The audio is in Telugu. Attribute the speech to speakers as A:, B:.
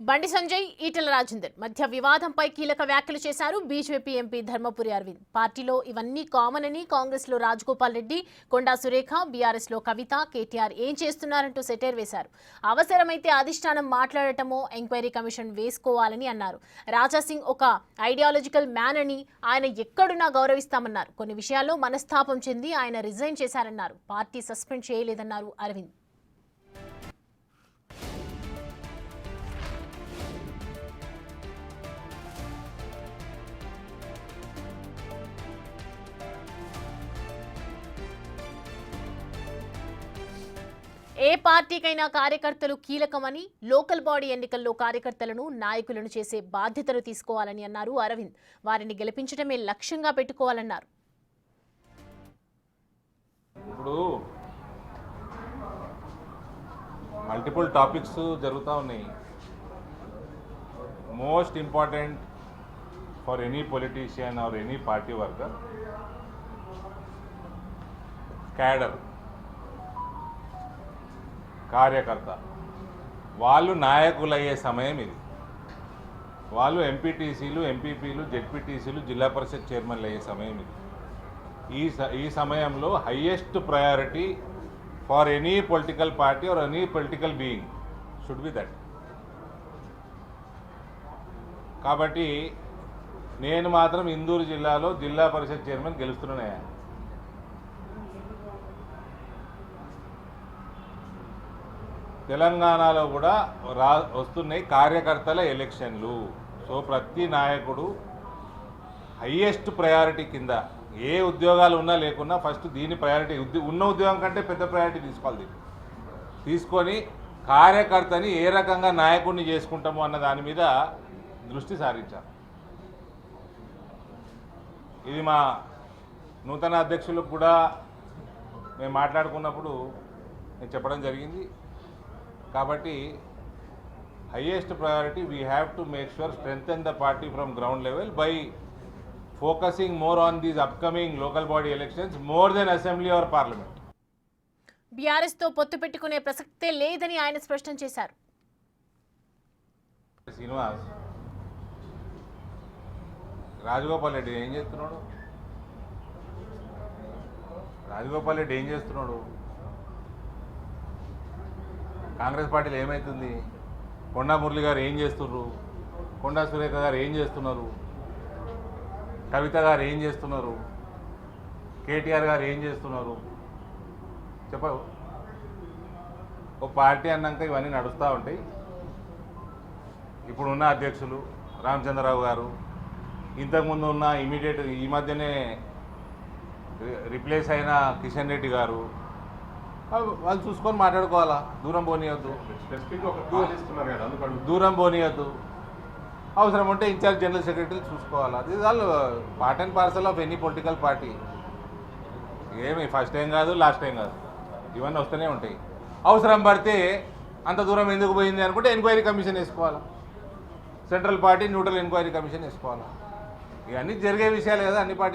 A: బండి సంజయ్ ఈటెల రాజేందర్ మధ్య వివాదంపై కీలక వ్యాఖ్యలు చేశారు బీజేపీ ఎంపీ ధర్మపురి అరవింద్. పార్టీలో ఇవన్నీ కామన్ అని, కాంగ్రెస్ లో రాజగోపాల్ రెడ్డి, కొండా సురేఖ, బీఆర్ఎస్ లో కవిత, కేటీఆర్ ఏం చేస్తున్నారంటూ సెటైర్ వేశారు. అవసరమైతే అధిష్టానం మాట్లాడటమో ఎంక్వైరీ కమిషన్ వేసుకోవాలని అన్నారు. రాజాసింగ్ ఒక ఐడియాలజికల్ మ్యాన్ అని, ఆయన ఎక్కడున్నా గౌరవిస్తామన్నారు. కొన్ని విషయాల్లో మనస్తాపం చెంది ఆయన రిజైన్ చేశారన్నారు. పార్టీ సస్పెండ్ చేయలేదన్నారు అరవింద్. ఏ పార్టీకైనా కార్యకర్తలు కీలకమని, లోకల్ బాడీ ఎన్నికల్లో కార్యకర్తలను నాయకులను చేసే బాధ్యతను తీసుకోవాలని అన్నారు అరవింద్. వారిని గెలిపించడమే లక్ష్యంగా పెట్టుకోవాలన్నారు.
B: ఇప్పుడు మల్టిపుల్ టాపిక్స్ జరుగుతూ ఉన్నాయి. Most important for any politician or any party worker cadre, కార్యకర్త. వాళ్ళు నాయకులయ్యే సమయం ఇది. వాళ్ళు ఎంపీటీసీలు, ఎంపీపీలు, జెడ్పీటీసీలు, జిల్లా పరిషత్ చైర్మన్లు అయ్యే సమయం ఇది. ఈ సమయంలో highest priority for any political party or any political being should be that. కాబట్టి నేను మాత్రం ఇందూరు జిల్లాలో జిల్లా పరిషత్ చైర్మన్ గెలుస్తున్నానే. తెలంగాణలో కూడా వస్తున్నాయి కార్యకర్తల ఎలక్షన్లు. సో ప్రతి నాయకుడు హయ్యెస్ట్ ప్రయారిటీ కింద ఏ ఉద్యోగాలు ఉన్నా లేకున్నా ఫస్ట్ దీని ప్రయారిటీ, ఉన్న ఉద్యోగం కంటే పెద్ద ప్రయారిటీ తీసుకోవాలి. దీన్ని తీసుకొని కార్యకర్తని ఏ రకంగా నాయకుడిని చేసుకుంటాము అన్న దాని మీద దృష్టి సారించారు. ఇది మా నూతన అధ్యక్షులకు కూడా మేము మాట్లాడుకున్నప్పుడు నేను చెప్పడం జరిగింది. కాబట్టి highest priority we have to make sure strengthen the party from ground level by focusing more on these upcoming local body elections more than assembly or parliament.
A: BRS తో పొత్తు పెట్టుకునే ప్రసక్తే లేదని ఆయన స్పష్టం చేశారు.
B: శ్రీనివాస్, రాజగోపాల్ రెడ్డి ఏం చేస్తున్నాడు? రాజగోపాల్ రెడ్డి ఏం చేస్తున్నాడు? కాంగ్రెస్ పార్టీలో ఏమవుతుంది? కొండా మురళి గారు ఏం చేస్తున్నారు? కొండా సురేఖ గారు ఏం చేస్తున్నారు? కవిత గారు ఏం చేస్తున్నారు? కేటీఆర్ గారు ఏం చేస్తున్నారు? చెప్పవు. ఒక పార్టీ అన్నాక ఇవన్నీ నడుస్తూ ఉంటాయి. ఇప్పుడున్న అధ్యక్షులు రామచంద్రరావు గారు, ఇంతకుముందు ఉన్న ఈ మధ్యనే రిప్లేస్ అయిన కిషన్ రెడ్డి గారు, వాళ్ళు చూసుకొని మాట్లాడుకోవాలా. దూరం పోనీయద్దు. అవసరం ఉంటే ఇన్ఛార్జ్ జనరల్ సెక్రటరీలు చూసుకోవాలా. ఇది వాళ్ళు part and parcel of any political party. ఏమి ఫస్ట్ టైం కాదు, లాస్ట్ టైం కాదు, ఇవన్నీ వస్తూనే ఉంటాయి. అవసరం పడితే అంత దూరం ఎందుకు పోయింది అనుకుంటే ఎంక్వైరీ కమిషన్ వేసుకోవాలా. Central party neutral enquiry commission వేసుకోవాలా. ఇవన్నీ జరిగే విషయాలు కదా అన్ని పార్టీ.